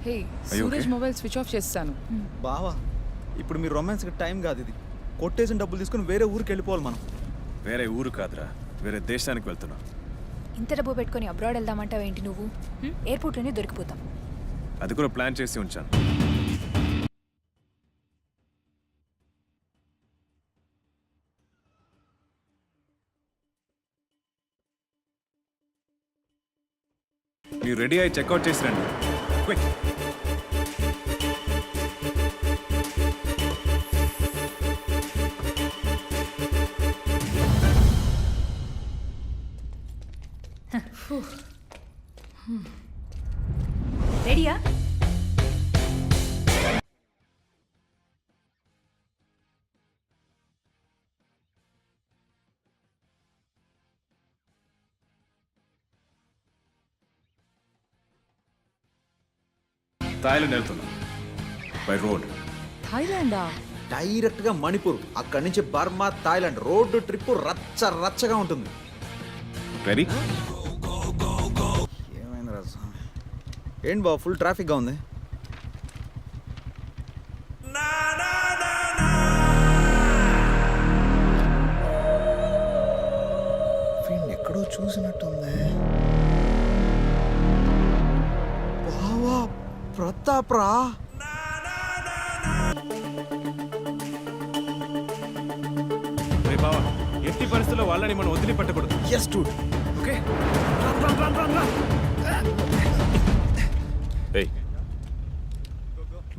హే Suraj mobile switch off చేస్తాను. బావా ఇప్పుడు మీ రొమాన్స్కి టైం కాదు ఇది. కొట్టేసిన డబ్బులు తీసుకుని వేరే ఊరికి వెళ్ళిపోవాలి మనం. వేరే ఊరు కాదురా, వేరే దేశానికి వెళ్తున్నాం. ఇంత డబ్బు పెట్టుకొని అబ్రాడ్ వెళ్దామంటావు ఏంటి నువ్వు? ఎయిర్పోర్ట్లోనే దొరికిపోతాం. అది కూడా ప్లాన్ చేసి ఉంచాను. మీరు రెడీ అయ్యి చెక్అవుట్ చేసి రండి. క్విక్. రెడీయా? థాయిలాండ్ వెళ్తున్నాం బై రోడ్. థాయిలాండా? డైరెక్ట్ గా మణిపూర్, అక్కడి నుంచి బర్మా, థాయిలాండ్ రోడ్డు ట్రిప్ రచ్చ రచ్చగా ఉంటుంది. రెడీ? ఏమైంది రాజు? ఏంటి బాబు ఫుల్ ట్రాఫిక్గా ఉంది. ఎక్కడో చూసినట్టుంది. బావా ప్రతాప్ రా. బావా ఎట్టి పరిస్థితుల్లో వాళ్ళని మనం వదిలి పెట్టకూడదు. Yes dude. ఓకే.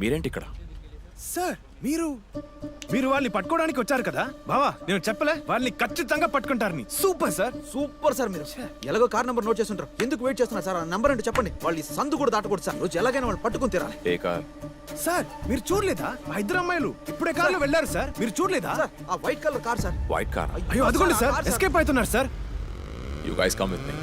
మీరేంటి ఇక్కడ? సార్ మీరు వాళ్ళని పట్టుకోవడానికి వచ్చారు కదా బావా. నేను చెప్పలే వాళ్ళని ఖచ్చితంగా పట్టుకుంటారని. Super sir, super sir. మీరు ఎలాగో కార్ నెంబర్ నోట్ చేస్తుంటారు, ఎందుకు వెయిట్ చేస్తున్నారు సార్? ఆ నెంబర్ అంటే చెప్పండి. వాళ్ళు ఈ సందు కూడా దాటకూడదు సార్. రోజు ఎలాగైనా వాళ్ళు పట్టుకుని తీరాలి. ఏ కార్? సార్ మీరు చూడలేదా? ఆ ఇద్దరు అమ్మాయిలు ఇప్పుడే కార్లో వెళ్ళారు సార్. మీరు చూడలేదా? సార్ ఆ white colour car sir. White car? అయ్యో అదిగోండి సార్, ఎస్కేప్ అవుతున్నారు sir. You guys come with me.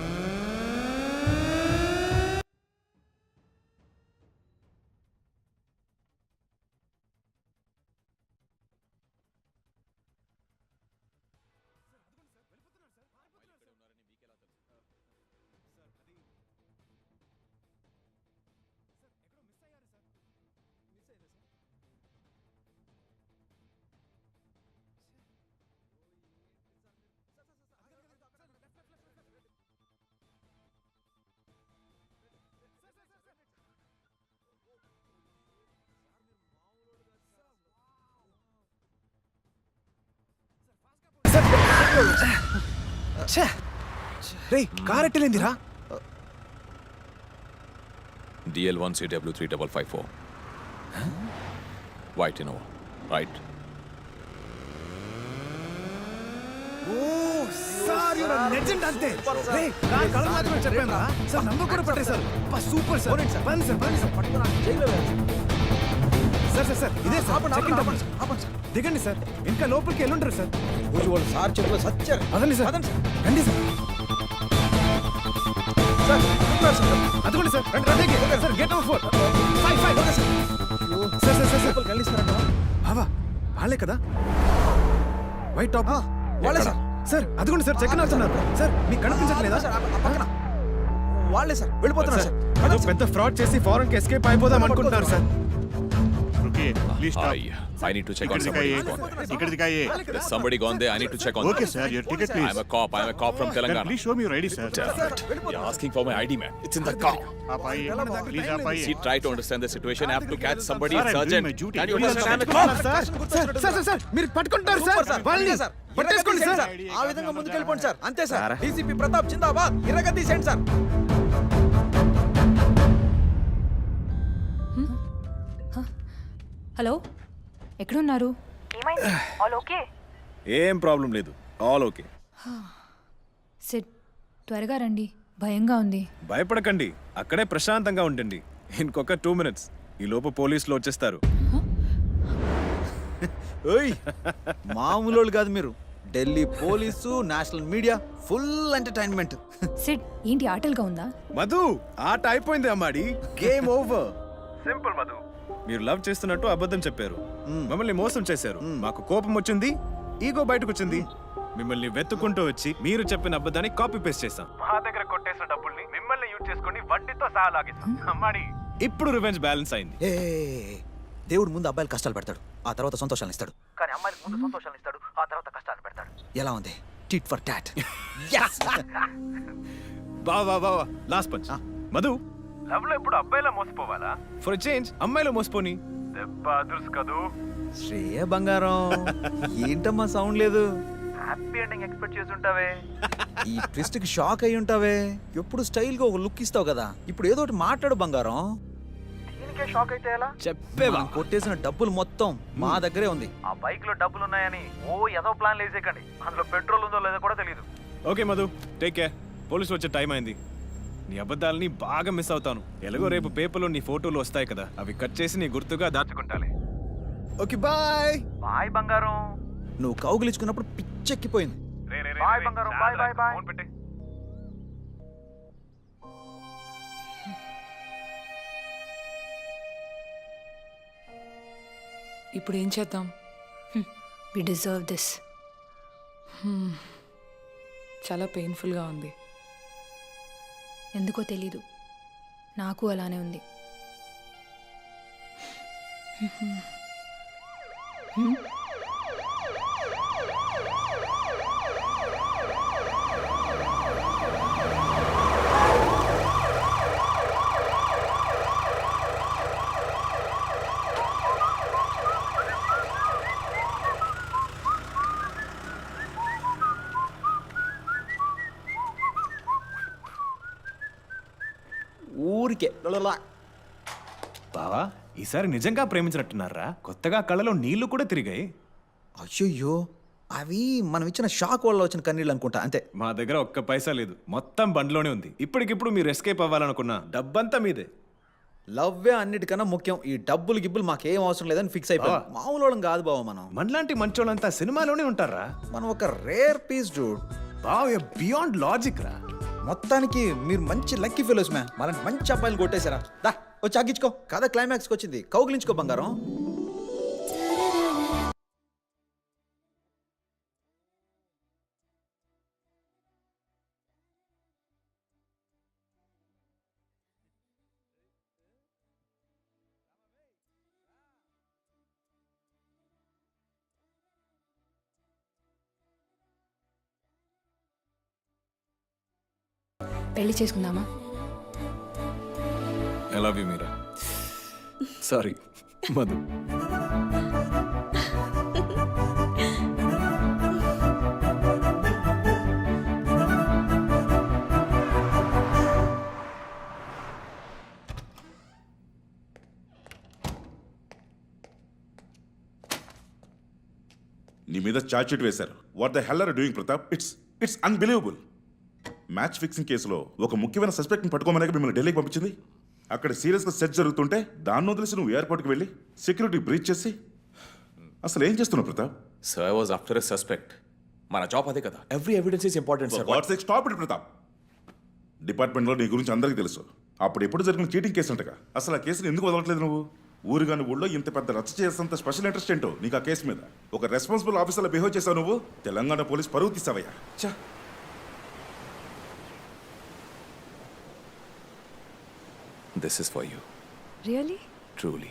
రే కార్ ఎట్టలేందిరా? DL1CW3554 white Innova, right? Oh sir you are legend అంతే. రే నా కళ్ళ మాత్రమే చెప్పాను సార్. నంబర్ కూడా పట్టేశారు. Super sir. పని సార్, పని సార్. పట్టుకున్నా జైల్లో వేయాలి. సార్ ఇదే సార్. ఆపండి, చెకింగ్ ఆపండి, టవర్. ఆపండి సార్. దిగండి సార్. ఇంకా లోపలికి వెళ్ళుంటారు సార్. రోజు వాళ్ళు సార్ చెప్పులో సచ్చారు. అదండి సార్. అదండి సార్. రండి సార్. సార్ చెప్తున్నారు సార్. అదిగోండి సార్. రండి sir. Gate number 4. 5 okay sir. Sir కలిస్తారంట. బావా వాళ్ళే కదా వైట్ టాప్? వాళ్ళే సార్. సార్ అదిగోండి సార్. చెక్ అవుతున్నారు సార్. మీకు కనిపించట్లేదా? సార్ ఆ పక్కన వాళ్ళే సార్. వెళ్ళిపోతున్నారు సార్. అదో పెద్ద ఫ్రాడ్ చేసి ఫారెన్ కి ఎస్కేప్ అయిపోదాం అనుకుంటున్నారు sir. Please stop. I need to check on somebody who's gone there. Ikkada dikaiye. There's somebody gone there. I need to check on Okay them. sir, your ticket please. I'm a cop from Then Telangana. please show me your ID sir. Damn it. You're asking for my ID, man. It's in the car. Aap aiye. Please aap aiye. See, try to understand the situation. I have to catch somebody. Sir, It's I'm doing urgent. my duty. Can you Please understand? Sir మీరు పట్టుకుంటారు sir. వాళ్ళని పట్టేసుకోండి sir. ఆ విధంగా ముందుకెళ్ళిపోండి sir. అంతే sir. DCP Pratap జిందాబాద్. ఇరగ తీసేయండి sir. Hello, ఎక్కడున్నారు? ఏం ప్రాబ్లం లేదు. All okay. సిడ్, త్వరగా రండి, భయంగా ఉంది. భయపడకండి, అక్కడే ప్రశాంతంగా ఉండండి. ఇంకొక 2 minutes ఈ లోపు పోలీసులు వచ్చేస్తారు. ఓయ్ మామూలు కాదు మీరు. Delhi police, national media, full entertainment. Sid, ఏంటి ఆటలుగా ఉందా? మధు ఆట అయిపోయింది అమ్మాడి. Game over. సింపుల్ మధు. మీరు లవ్ చేస్తున్నట్టు అబద్ధం చెప్పారు, మమ్మల్ని మోసం చేశారు. మాకు కోపం వచ్చింది, ఈగో బయటకు వచ్చింది. మిమ్మల్ని వెతుక్కుంటూ వచ్చి మీరు చెప్పిన అబద్ధాన్ని కాపీ పేస్ట్ చేశాం. మా దగ్గర కొట్టేసిన డబ్బుల్ని మిమ్మల్ని యూజ్ చేసుకొని వడ్డీతో సహా లాగేశాం. అమ్మాడి ఇప్పుడు రివెంజ్ బ్యాలెన్స్ అయింది. ఏ దేవుడు ముందు అబ్బాయిలు కష్టాలు పెడతాడు, ఆ తర్వాత సంతోషాలను ఇస్తాడు. కానీ అమ్మాయిలకు ముందు సంతోషాలను ఇస్తాడు, ఆ తర్వాత కష్టాలు పెడతాడు. ఎలా ఉంది? Tit for tat. బావా లాస్ట్ పంచ్. మధు, లవ్ లో ఎప్పుడు అబ్బాయిలా మోసపోవాలా? ఫర్ చేంజ్ అమ్మాయిలో మోసపోని. దెబ్బ అదుర్స్ కదూ. శ్రేయ బంగారం, ఏంటమ్మా సౌండ్ లేదు? హ్యాపీ ఎండింగ్ ఎక్స్పెక్ట్ చేసి ఉంటావే. ఈ ట్విస్ట్ కి షాక్ అయి ఉంటావే. ఎప్పుడు స్టైల్ గా ఒక లుక్ ఇస్తావు కదా, ఇప్పుడు ఏదో ఒకటి మాట్లాడు బంగారం. దీనికే షాక్ అయితే ఎలా? మనం కొట్టేసిన డబ్బులు మొత్తం మా దగ్గరే ఉంది. ఆ బైక్ లో డబ్బులు ఉన్నాయని ఏదో ప్లాన్ వేసేకండి. అందులో పెట్రోల్ ఉందో లేదో కూడా తెలియదు. Okay Madhu, take care. Police వచ్చే టైం అయింది. నీ అబద్ధాలని బాగా మిస్ అవుతాను. ఎలాగో రేపు పేపర్లో నీ ఫోటోలు వస్తాయి కదా, అవి కట్ చేసి నీ గుర్తుగా దాచుకుంటాలే. Okay bye. బాయ్ బంగారం. నువ్వు కౌగిలించుకున్నప్పుడు పిచ్చెక్కిపోయింది. బాయ్ బంగారం. Bye bye bye. ఫోన్ పెట్టే. ఇప్పుడు ఏం చేద్దాం? We deserve this. చాలా పెయిన్ఫుల్గా ఉంది. ఎందుకో తెలీదు, నాకు అలానే ఉంది. ఊరికే బావా, ఈసారి నిజంగా ప్రేమించినట్టున్నారా? కొత్తగా కళ్ళలో నీళ్లు కూడా తిరిగాయి. అయ్యయ్యో, అవి మనం ఇచ్చిన షాక్ వల్ల వచ్చిన కన్నీళ్ళు అనుకుంటా, అంతే. మా దగ్గర ఒక్క పైసా లేదు, మొత్తం బండ్లోనే ఉంది. ఇప్పటికిప్పుడు మీరు ఎస్కేప్ అవ్వాలనుకున్నా డబ్బంతా మీదే. లవ్వే అన్నిటికన్నా ముఖ్యం. ఈ డబ్బులు గిబ్బులు మాకేం అవసరం లేదని ఫిక్స్ అయిపోయాం. మామూలు వాళ్ళం కాదు బావ మనం. మనలాంటి మంచోళ్ళంతా సినిమాలోనే ఉంటారా? మనం ఒక రేర్ పీస్ డూడ్. బావ బియాండ్ లాజిక్ రా. మొత్తానికి మీరు మంచి లక్కీ ఫెలోస్ మ్యామ్. మనకి మంచి అబ్బాయిలు కొట్టేశారా? దా వచ్చి అగ్గించుకో. కథ క్లైమాక్స్కి వచ్చింది, కౌగిలించుకో బంగారం. పెళ్లి చేసుకుందామా? I love you Meera. Sorry Madhu. నీ మీద ఛార్జ్ షీట్ వేశారు. What the hell are doing Pratap? It's unbelievable. Match fixing కేసులో ఒక ముఖ్యమైన సస్పెక్ట్ని పట్టుకోమని మిమ్మల్ని ఢిల్లీకి పంపించింది. అక్కడ సీరియస్గా సెర్చ్ జరుగుతుంటే దాన్ని వదిలేసి నువ్వు ఎయిర్పోర్ట్కి వెళ్ళి సెక్యూరిటీ బ్రీచ్ చేసి అసలు ఏం చేస్తున్నావు Pratap? Sir, I was after a suspect. మన జాబ్ అదే కదా. Every evidence is important sir. God sake stop it Pratap. డిపార్ట్మెంట్లో నీ గురించి అందరికీ తెలుసు. అప్పుడు ఎప్పుడు జరిగిన చీటింగ్ కేసు అంటగా. అసలు ఆ కేసుని ఎందుకు వదలట్లేదు నువ్వు? ఊరుగాని ఊళ్ళో ఇంత పెద్ద రచ్చ చేసేంత స్పెషల్ ఇంట్రెస్ట్ ఏంటో నీకు ఆ కేసు మీద. ఒక రెస్పాన్సిబుల్ ఆఫీసర్లో బిహేవ్ చేసావు నువ్వు. తెలంగాణ పోలీస్ పరువు తీసావయ్యా. చా This is for you. Really? Truly.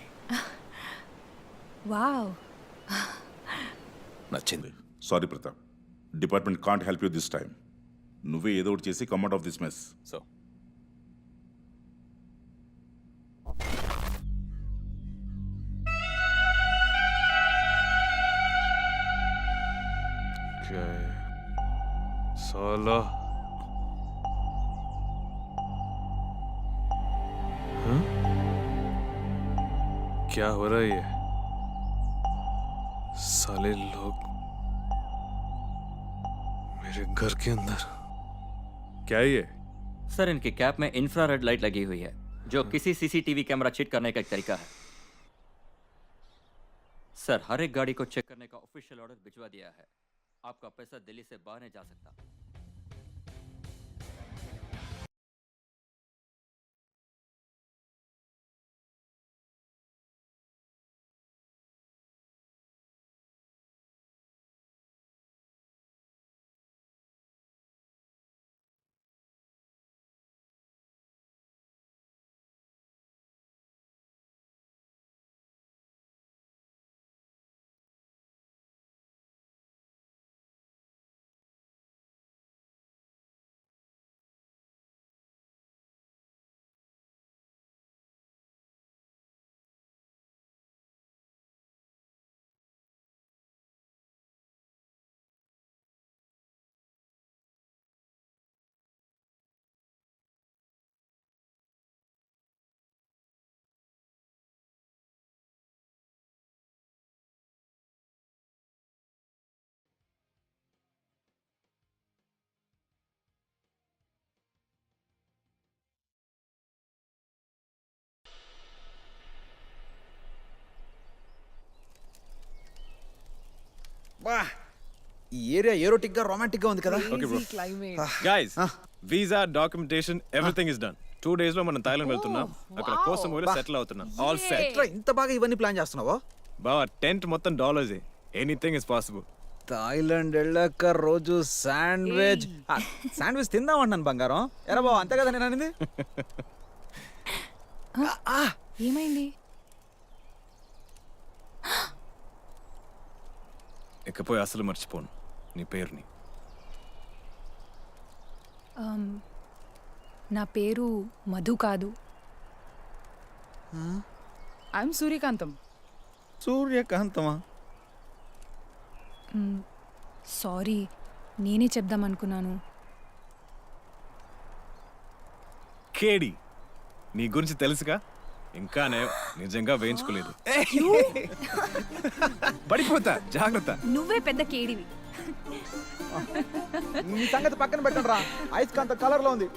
Wow. నచ్చింది. Sorry Pratap, department can't help you this time. నువ్వే ఏదో ఒకటి చేసి come out of this mess. So, साला क्या हो रहा है ये? साले लोग मेरे घर के अंदर। क्या है ये? सर, इनकी कैप में इंफ्रारेड लाइट लगी हुई है जो किसी सीसीटीवी कैमरा चेक करने का एक तरीका है। सर, हर एक गाड़ी को चेक करने का ऑफिशियल ऑर्डर भिजवा दिया है। आपका पैसा दिल्ली से बाहर नहीं जा सकता। ఈ ఏరియా ఏరోటిక్ గా రొమాంటిక్ గా ఉంది కదా climate guys visa documentation everything is done 2 days లో మనం థాయిలాండ్ వెళ్తున్నాం అక్కడ కోసం సెటిల్ అవుతున్నాం ఆల్ సెట్ ఎట్లా ఇంత బాగా ఇవన్నీ ప్లాన్ చేస్తున్నావా? బావా టెంట్ మొత్తం dollars anything is possible. Thailand వెళ్ళాక రోజు శాండ్విచ్ శాండ్విచ్ తిందాం అంటున్నాను బంగారం. ఎరా బావ అంతే కదా నేను అనేది. ఏమైంది? ఇకపోయి అసలు మర్చిపోను నీ పేరుని. నా పేరు మధు కాదు. I'm Suryakantham. సూర్యకాంతమా? సారీ, నేనే చెప్దాం అనుకున్నాను. కేడి నీ గురించి తెలుసుగా, ఇంకానే నిజంగా వేయించుకోలేదు. పడిపోతా జాగ్రత్త. నువ్వే పెద్ద కేడివి. ఈ సంగతి పక్కన పెట్టండి రా. ఐస్ కాంత కలర్ లో ఉంది.